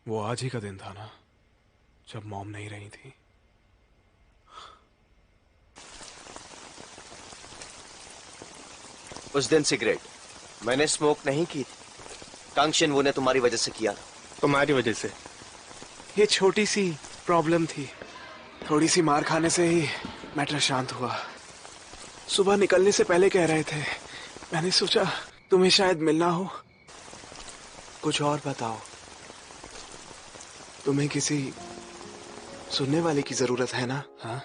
वो आज ही का दिन था ना, जब मॉम नहीं रही थी। उस दिन सिगरेट मैंने स्मोक नहीं की थी, कांगशिन वो ने तुम्हारी वजह से किया। तुम्हारी वजह से। ये छोटी सी प्रॉब्लम थी, थोड़ी सी मार खाने से ही मैटर शांत हुआ। सुबह निकलने से पहले कह रहे थे, मैंने सोचा तुम्हें शायद मिलना हो। कुछ और बताओ, तुम्हें किसी सुनने वाले की जरूरत है ना? हाँ,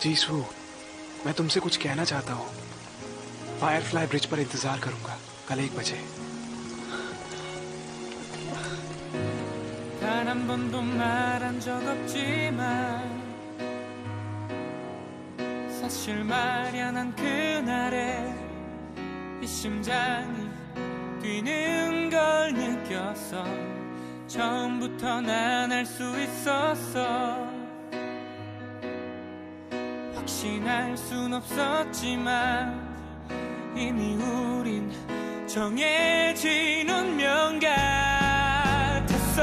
जीसू, मैं तुमसे कुछ कहना चाहता हूँ। फायरफ्लाई ब्रिज पर इंतजार करूंगा कल 1 बजे। 단 한 번도 말한 적 없지만 사실 말야 난 그날에 이 심장이 뛰는 걸 느꼈어. 처음부터 난 알 수 있었어. 확신할 순 없었지만 이미 우린 정해진 운명 같았어.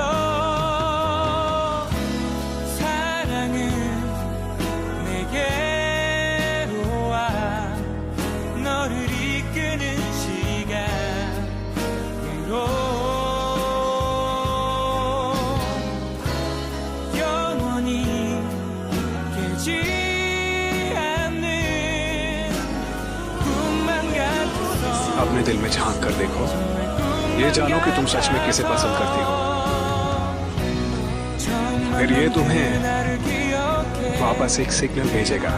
अपने दिल में झांक कर देखो, ये जानो कि तुम सच में किसे पसंद करती हो। फिर ये तुम्हें वापस एक सिग्नल भेजेगा।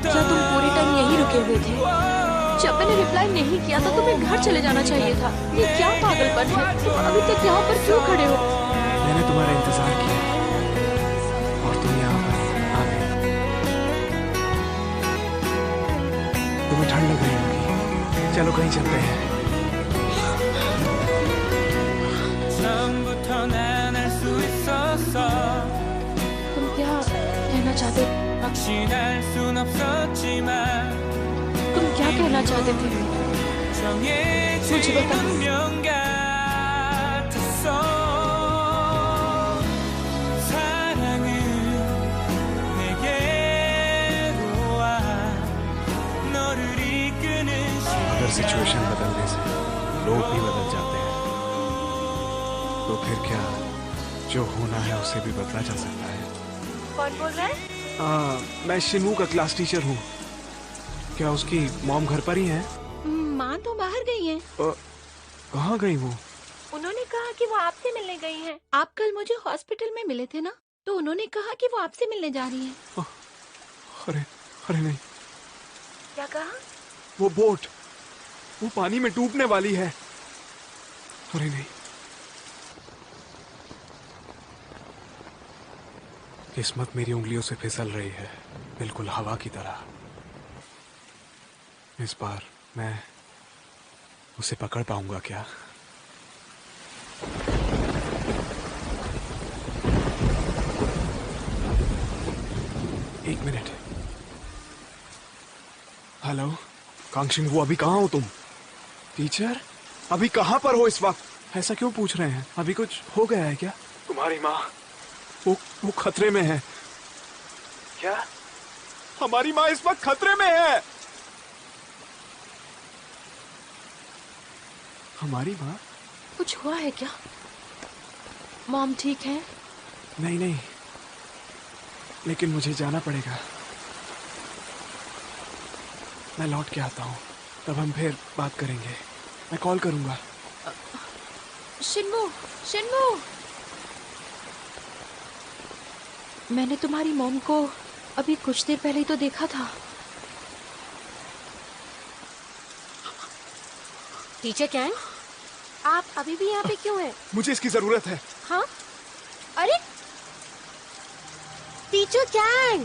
क्या तुम पूरे टाइम यहीं रुके हुए थे? जब मैंने रिप्लाई नहीं किया था तुम्हें घर चले जाना चाहिए था। ये क्या पागलपन है? तुम अभी तक यहाँ पर क्यों खड़े हो? मैंने तुम्हारा इंतजार किया और तुम यहाँ पर आ गए। तुम्हें ठंड लग रही होगी, चलो कहीं चलते हैं। तुम क्या कहना चाहते? तुम क्या कहना चाहते थे? मुझे बताओ। अगर सिचुएशन बदलने से लोग भी बदल जाते हैं, तो फिर क्या जो होना है उसे भी बदला जा सकता है। कौन बोल रहा है? मैं शिनू का क्लास टीचर हूँ। क्या उसकी मॉम घर पर ही है? माँ तो बाहर गई हैं। कहाँ गई वो? उन्होंने कहा कि वो आपसे मिलने गई हैं। आप कल मुझे हॉस्पिटल में मिले थे ना, तो उन्होंने कहा कि वो आपसे मिलने जा रही हैं। अरे अरे नहीं। क्या कहा? वो बोट, वो पानी में डूबने वाली है। अरे नहीं। किस्मत मेरी उंगलियों से फिसल रही है, बिल्कुल हवा की तरह। इस बार मैं उसे पकड़ पाऊंगा क्या? एक मिनट। हेलो कांगशिन, वो अभी कहाँ हो तुम? टीचर, अभी कहाँ पर हो इस वक्त? ऐसा क्यों पूछ रहे हैं? अभी कुछ हो गया है क्या? तुम्हारी माँ वो खतरे में है। क्या? हमारी माँ इस वक्त खतरे में है। हमारी माँ? कुछ हुआ है क्या? मॉम ठीक है? नहीं नहीं, लेकिन मुझे जाना पड़ेगा। मैं लौट के आता हूँ, तब हम फिर बात करेंगे। मैं कॉल करूंगा। शिन्मू, शिन्मू, मैंने तुम्हारी मॉम को अभी कुछ देर पहले ही तो देखा था। टीचर कैंग, आप अभी भी यहाँ पे क्यों हैं? मुझे इसकी जरूरत है। हाँ? अरे टीचर कैंग!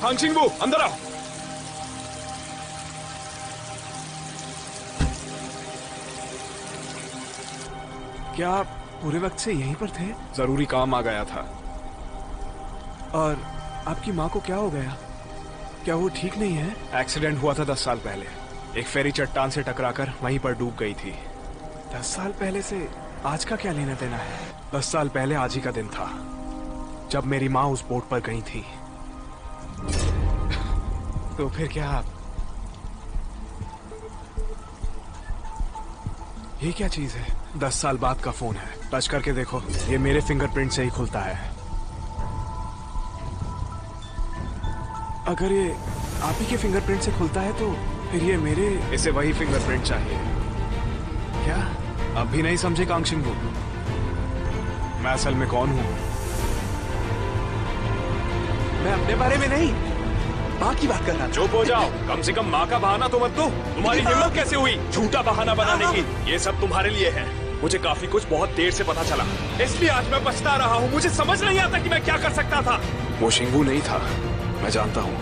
कांगशिन, वो अंदर आओ। क्या आप पूरे वक्त से यहीं पर थे? जरूरी काम आ गया था। और आपकी माँ को क्या हो गया? क्या वो ठीक नहीं है? एक्सीडेंट हुआ था 10 साल पहले। एक फेरी चट्टान से टकराकर वहीं पर डूब गई थी। 10 साल पहले से आज का क्या लेना देना है? 10 साल पहले आज ही का दिन था जब मेरी माँ उस बोट पर गई थी। तो फिर क्या आप? ये क्या चीज है? 10 साल बाद का फोन है। टच करके देखो, ये मेरे फिंगरप्रिंट से ही खुलता है। अगर ये आप ही के फिंगरप्रिंट से खुलता है तो फिर ये मेरे, इसे वही फिंगरप्रिंट चाहिए। क्या अब भी नहीं समझे कांगशिंगू? मैं असल में कौन हूं? मैं अपने बारे में नहीं, माँ की बात कर रहा था। चुप हो जाओ, कम से कम माँ का बहाना तो मत दो। तुम्हारी हिम्मत कैसे हुई झूठा बहाना बनाने की? ये सब तुम्हारे लिए है। मुझे काफी कुछ बहुत देर से पता चला, इसलिए आज मैं पछता रहा हूँ। मुझे समझ नहीं आता कि मैं क्या कर सकता था। वो शिंगू नहीं था, मैं जानता हूँ।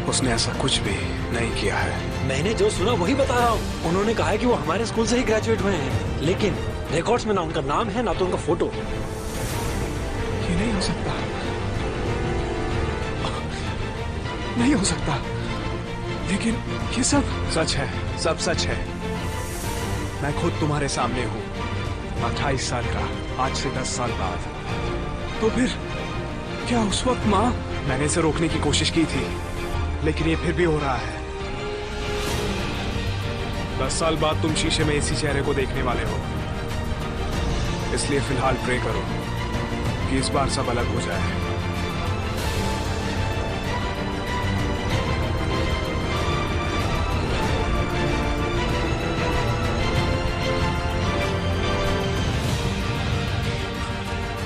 उसने ऐसा कुछ भी नहीं किया है। मैंने जो सुना वही बता रहा हूँ। उन्होंने कहा है कि वो हमारे स्कूल से ही ग्रेजुएट हुए हैं, लेकिन रिकॉर्ड्स में ना उनका नाम है ना तो उनका फोटो। ये नहीं हो सकता, नहीं हो सकता। लेकिन ये सब सच है, सब सच है। मैं खुद तुम्हारे सामने हूँ, 28 साल का, आज से 10 साल बाद। तो फिर क्या उस वक्त माँ? मैंने इसे रोकने की कोशिश की थी, लेकिन ये फिर भी हो रहा है। 10 साल बाद तुम शीशे में इसी चेहरे को देखने वाले हो। इसलिए फिलहाल प्रे करो कि इस बार सब अलग हो जाए।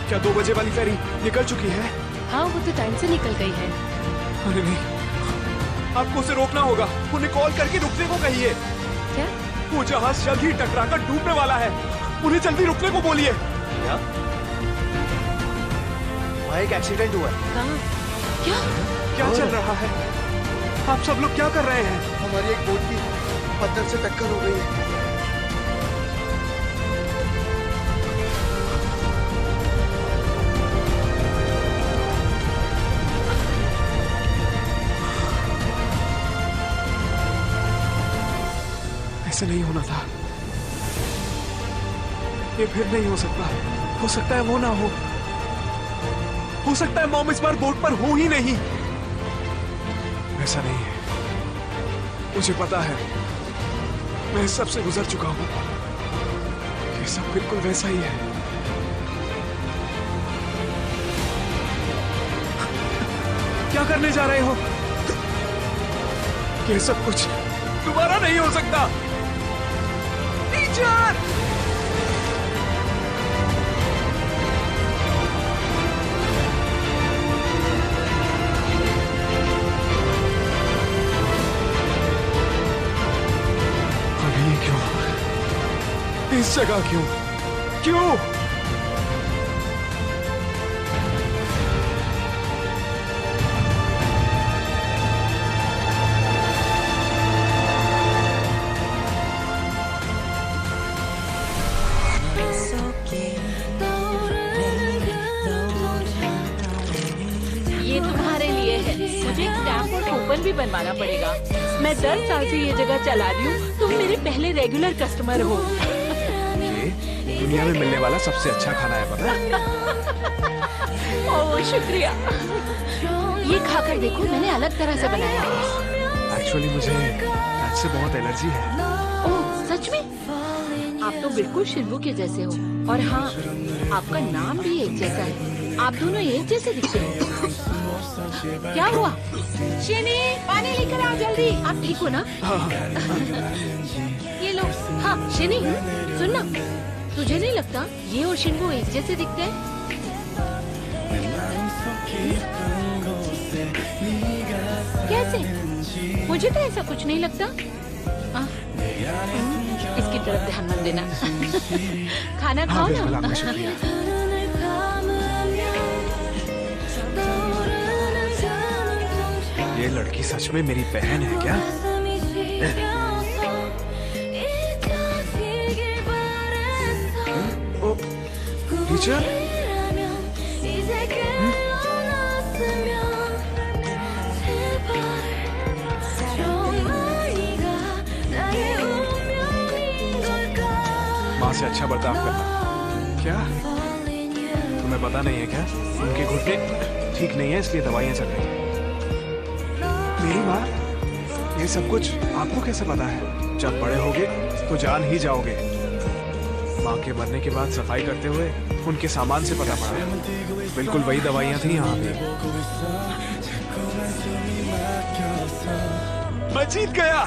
क्या 2 बजे वाली फेरी निकल चुकी है? हाँ, वो तो टाइम से निकल गई है। अरे नहीं, आपको उसे रोकना होगा। उन्हें कॉल करके रुकने को कहिए। क्या? वो जहाज जल्द ही टकराकर डूबने वाला है। उन्हें जल्दी रुकने को बोलिए। क्या? वहाँ एक एक्सीडेंट हुआ है। कहाँ? क्या? क्या चल रहा है? आप सब लोग क्या कर रहे हैं? हमारी एक बोट की पत्थर से टक्कर हो गई है। ऐसे नहीं होना था। ये फिर नहीं हो सकता। हो सकता है वो ना हो सकता है मॉम इस बार बोट पर हो ही नहीं। ऐसा नहीं है, मुझे पता है। मैं इस सब से गुजर चुका हूं। ये सब बिल्कुल वैसा ही है। क्या करने जा रहे हो? ये सब कुछ दोबारा नहीं हो सकता। टीचर! अभी क्यों? इस जगह क्यों? क्यों? भी बनवाना पड़ेगा। मैं 10 साल से ये जगह चला रही हूँ। तुम मेरे पहले रेगुलर कस्टमर हो। ये दुनिया में मिलने वाला सबसे अच्छा खाना है, पता? ओह शुक्रिया। ये खाकर देखो, मैंने अलग तरह से बनाया है। एक्चुअली मुझे नट से बहुत एलर्जी है। ओह सच में? आप तो बिल्कुल शिल्बू के जैसे हो। और हाँ, आपका नाम भी एक जैसा है। आप दोनों एक जैसे दिखते हो। क्या हुआ? शेनी, पानी लेकर आओ जल्दी। आप ठीक हो ना? ये लो। हाँ शेनी, सुनना, तुझे नहीं लगता ये और शिंगू एक जैसे दिखते हैं? कैसे? मुझे तो ऐसा कुछ नहीं लगता। इसकी तरफ ध्यान मत देना। खाना खाओ ना। ये लड़की सच में मेरी बहन है क्या? ओ, टीचर माँ से अच्छा बर्ताव करना। क्या तुम्हें पता नहीं है क्या? उनके घुटने ठीक नहीं है इसलिए दवाइयां चल रही हैं। मेरी माँ, ये सब कुछ आपको कैसे पता है? जब बड़े होगे तो जान ही जाओगे। माँ के मरने के बाद सफाई करते हुए उनके सामान से पता पड़ा बिल्कुल वही दवाइयां थी यहाँ पे। मैं जीत गया।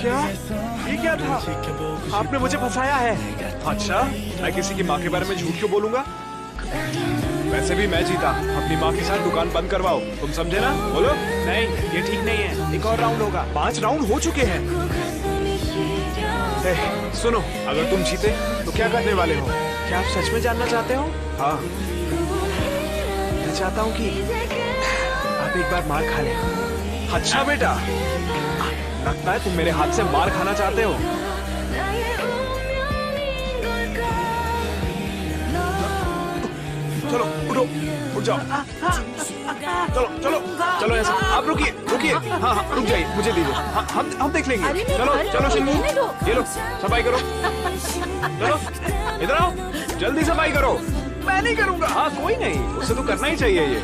क्या? ये क्या था? आपने मुझे फंसाया है। अच्छा, मैं किसी की माँ के बारे में झूठ क्यों बोलूंगा? वैसे भी मैं जीता। अपनी माँ के साथ दुकान बंद करवाओ। तुम समझे ना? बोलो। नहीं, ये ठीक नहीं है। एक और राउंड होगा। 5 राउंड हो चुके हैं। सुनो, अगर तुम जीते तो क्या करने वाले हो? क्या आप सच में जानना चाहते हो? हाँ, मैं चाहता हूँ कि आप एक बार मार खा लें। अच्छा बेटा, लगता है तुम मेरे हाथ से मार खाना चाहते हो। चलो उठो, उठ जाओ। चलो चलो चलो ऐसा। आप रुकिए रुकिए। हाँ हाँ रुक जाइए, मुझे दीजिए। हम देख लेंगे। चलो चलो शिल्पी, ये लो सफाई करो। चलो इधर आओ, जल्दी सफाई करो। मैं नहीं करूँगा। हाँ कोई नहीं, उसे तो करना ही चाहिए ये।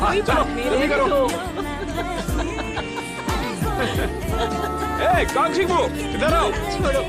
हाँ चलो जल्दी करो। कांक्षी इधर आओ। छोड़ो।